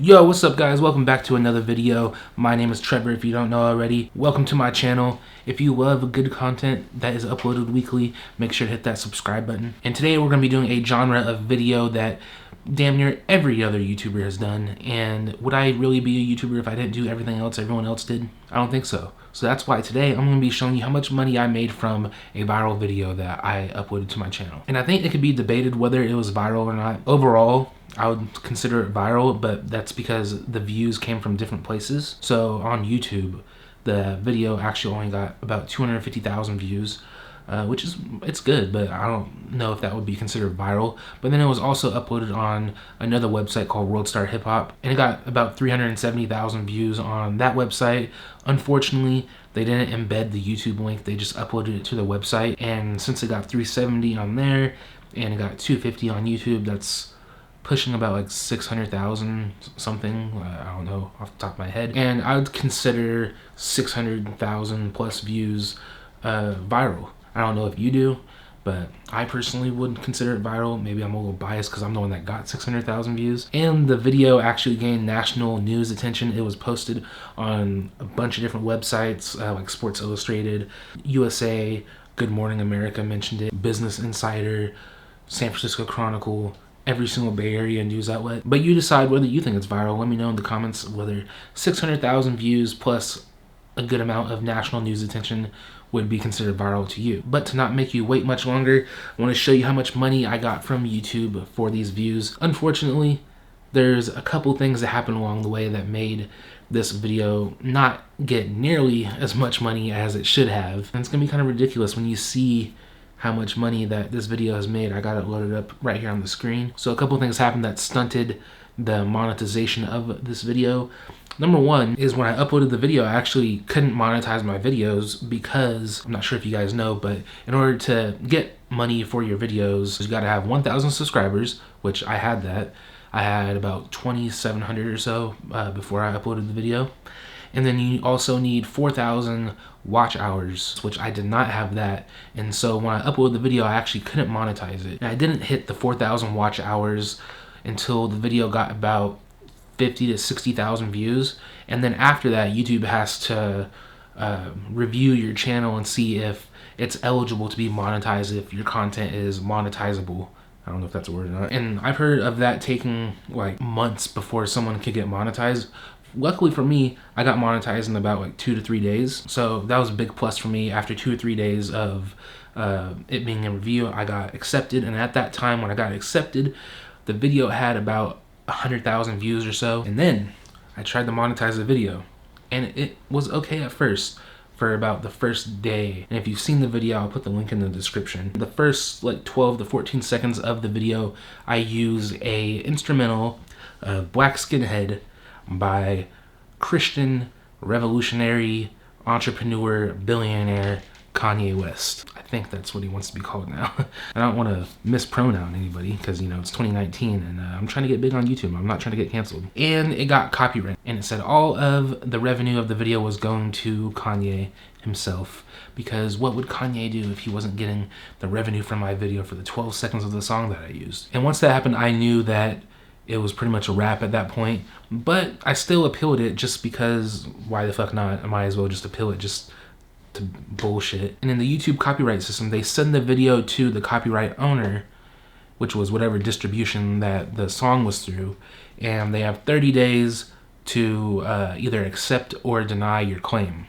Yo, what's up guys? Welcome back to another video. My name is Trevor if you don't know already. Welcome to my channel. If you love good content that is uploaded weekly, make sure to hit that subscribe button. And today we're going to be doing a genre of video that damn near every other YouTuber has done. And would I really be a YouTuber if I didn't do everything else everyone else did? I don't think so. So that's why today I'm going to be showing you how much money I made from a viral video that I uploaded to my channel. And I think it could be debated whether it was viral or not. Overall, I would consider it viral, but that's because the views came from different places. So on YouTube, the video actually only got about 250,000 views, which is, it's good, but I don't know if that would be considered viral. But then it was also uploaded on another website called World Star Hip Hop, and it got about 370,000 views on that website. Unfortunately, they didn't embed the YouTube link, they just uploaded it to the website. And since it got 370 on there, and it got 250 on YouTube, that's pushing about like 600,000 something, I don't know off the top of my head. And I would consider 600,000 plus views viral. I don't know if you do, but I personally wouldn't consider it viral. Maybe I'm a little biased because I'm the one that got 600,000 views. And the video actually gained national news attention. It was posted on a bunch of different websites like Sports Illustrated, USA, Good Morning America mentioned it, Business Insider, San Francisco Chronicle, every single Bay Area news outlet. But you decide whether you think it's viral. Let me know in the comments whether 600,000 views plus a good amount of national news attention would be considered viral to you. But to not make you wait much longer, I want to show you how much money I got from YouTube for these views. Unfortunately, there's a couple things that happened along the way that made this video not get nearly as much money as it should have. And it's gonna be kind of ridiculous when you see how much money that this video has made. I got it loaded up right here on the screen. So a couple of things happened that stunted the monetization of this video. Number one is when I uploaded the video, I actually couldn't monetize my videos because, I'm not sure if you guys know, but in order to get money for your videos, you gotta have 1,000 subscribers, which I had that. I had about 2,700 or so before I uploaded the video. And then you also need 4,000 watch hours, which I did not have that. And so when I uploaded the video, I actually couldn't monetize it. And I didn't hit the 4,000 watch hours until the video got about 50 to 60,000 views. And then after that, YouTube has to review your channel and see if it's eligible to be monetized, if your content is monetizable. I don't know if that's a word or not. And I've heard of that taking like months before someone could get monetized. Luckily for me, I got monetized in about like 2 to 3 days. So that was a big plus for me. After 2 or 3 days of it being in review, I got accepted. And at that time when I got accepted, the video had about 100,000 views or so. And then I tried to monetize the video, and it was okay at first for about the first day. And if you've seen the video, I'll put the link in the description. The first like 12 to 14 seconds of the video, I use a instrumental of Black Skinhead by Christian revolutionary entrepreneur billionaire Kanye West. I think that's what he wants to be called now. I don't want to mispronounce anybody because, you know, it's 2019 and I'm trying to get big on YouTube. I'm not trying to get canceled. And it got copyright, and it said all of the revenue of the video was going to Kanye himself, because what would Kanye do if he wasn't getting the revenue from my video for the 12 seconds of the song that I used? And once that happened, I knew that it was pretty much a wrap at that point, but I still appealed it just because why the fuck not? I might as well just appeal it just to bullshit. And in the YouTube copyright system, they send the video to the copyright owner, which was whatever distribution that the song was through, and they have 30 days to either accept or deny your claim.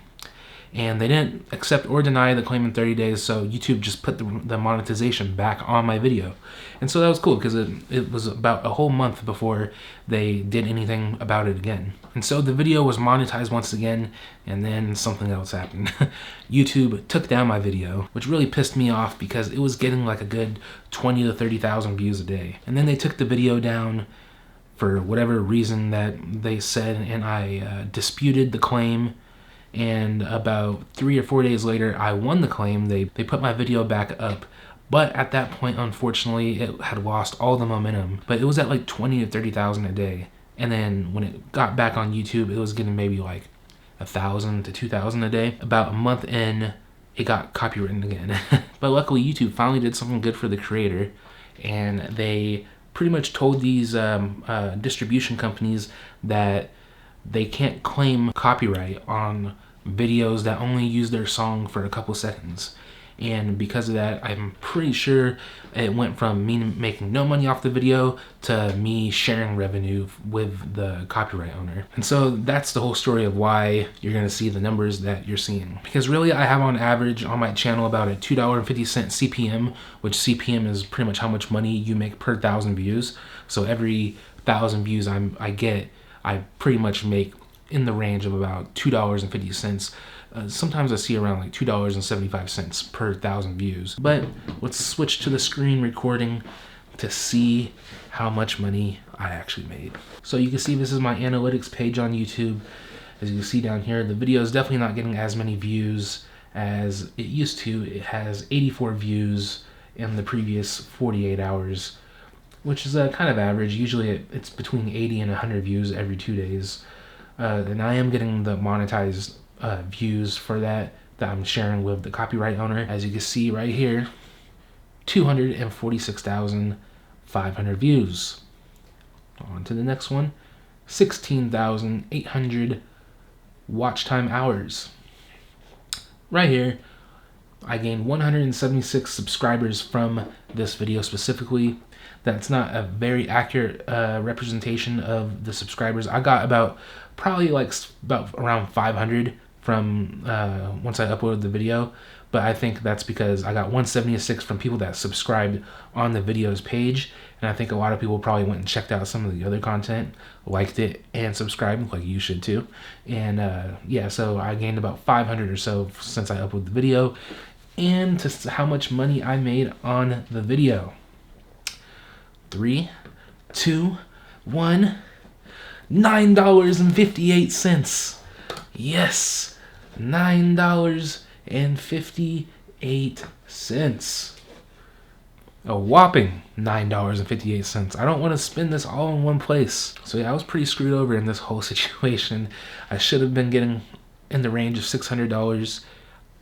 And they didn't accept or deny the claim in 30 days, so YouTube just put the monetization back on my video. And so that was cool because it was about a whole month before they did anything about it again. And so the video was monetized once again, and then something else happened. YouTube took down my video, which really pissed me off because it was getting like a good 20 to 30,000 views a day. And then they took the video down for whatever reason that they said, and I disputed the claim. And about 3 or 4 days later, I won the claim. They put my video back up, but at that point, unfortunately, it had lost all the momentum. But it was at like 20 to 30,000 a day, and then when it got back on YouTube, it was getting maybe like 1,000 to 2,000 a day. About a month in, it got copywritten again. But luckily, YouTube finally did something good for the creator, and they pretty much told these distribution companies that they can't claim copyright on videos that only use their song for a couple seconds. And because of that, I'm pretty sure it went from me making no money off the video to me sharing revenue with the copyright owner. And so that's the whole story of why you're gonna see the numbers that you're seeing. Because really, I have on average on my channel about a $2.50 CPM, which CPM is pretty much how much money you make per 1,000 views. So every 1,000 views I get, I pretty much make in the range of about $2.50. Sometimes I see around like $2.75 per 1,000 views. But let's switch to the screen recording to see how much money I actually made. So you can see this is my analytics page on YouTube. As you can see down here, the video is definitely not getting as many views as it used to. It has 84 views in the previous 48 hours, which is kind of average. Usually it's between 80 and 100 views every 2 days. And I am getting the monetized views for that I'm sharing with the copyright owner. As you can see right here, 246,500 views. On to the next one, 16,800 watch time hours. Right here, I gained 176 subscribers from this video specifically. That's not a very accurate representation of the subscribers. I got about around 500 from once I uploaded the video, but I think that's because I got 176 from people that subscribed on the video's page, and I think a lot of people probably went and checked out some of the other content, liked it, and subscribed, like you should too. And yeah, so I gained about 500 or so since I uploaded the video. And to how much money I made on the video. 3, 2, 1, $9.58. Yes, $9.58. A whopping $9.58. I don't want to spend this all in one place. So yeah, I was pretty screwed over in this whole situation. I should have been getting in the range of $600.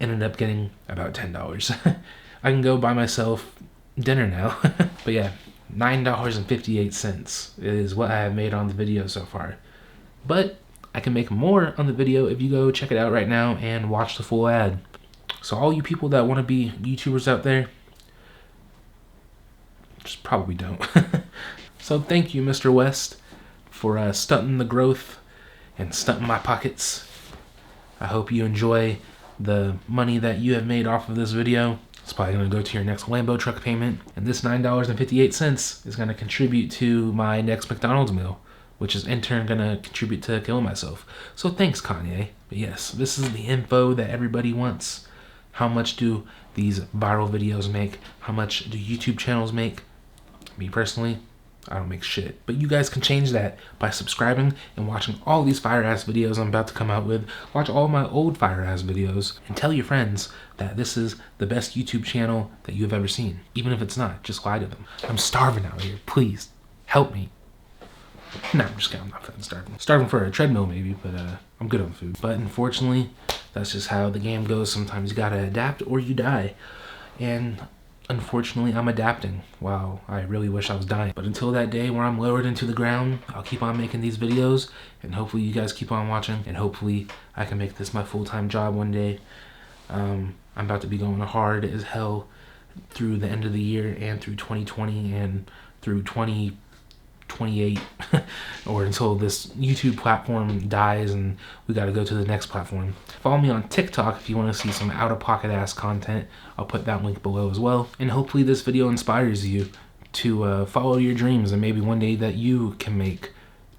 Ended up getting about $10. I can go buy myself dinner now. But yeah, $9.58 is what I have made on the video so far. But I can make more on the video if you go check it out right now and watch the full ad. So all you people that want to be YouTubers out there, just probably don't. So thank you, Mr. West, for stunting the growth and stunting my pockets. I hope you enjoy the money that you have made off of this video. It's probably going to go to your next Lambo truck payment. And this $9.58 is going to contribute to my next McDonald's meal, which is in turn going to contribute to killing myself. So thanks, Kanye. But yes, this is the info that everybody wants. How much do these viral videos make? How much do YouTube channels make? Me personally, I don't make shit. But you guys can change that by subscribing and watching all these fire-ass videos I'm about to come out with. Watch all my old fire-ass videos and tell your friends that this is the best YouTube channel that you have ever seen. Even if it's not, just lie to them. I'm starving out here. Please, help me. No, I'm just kidding. I'm not fucking starving. Starving for a treadmill maybe, but I'm good on food. But unfortunately, that's just how the game goes. Sometimes you gotta adapt or you die. And unfortunately, I'm adapting. Wow, I really wish I was dying. But until that day where I'm lowered into the ground, I'll keep on making these videos, and hopefully you guys keep on watching, and hopefully I can make this my full-time job one day. I'm about to be going hard as hell through the end of the year and through 2020 and through 2028 or until this YouTube platform dies and we got to go to the next platform. Follow me on TikTok if you want to see some out-of-pocket ass content. I'll put that link below as well. And hopefully this video inspires you to follow your dreams, and maybe one day that you can make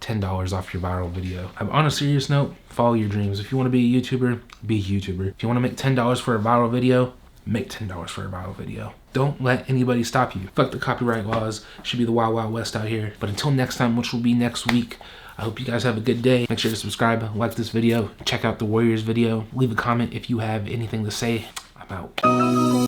$10 off your viral video. On a serious note, follow your dreams. If you want to be a YouTuber, be a YouTuber. If you want to make $10 for a viral video, make $10 for a viral video. Don't let anybody stop you. Fuck the copyright laws. Should be the Wild Wild West out here. But until next time, which will be next week, I hope you guys have a good day. Make sure to subscribe, like this video, check out the Warriors video, leave a comment if you have anything to say. I'm out.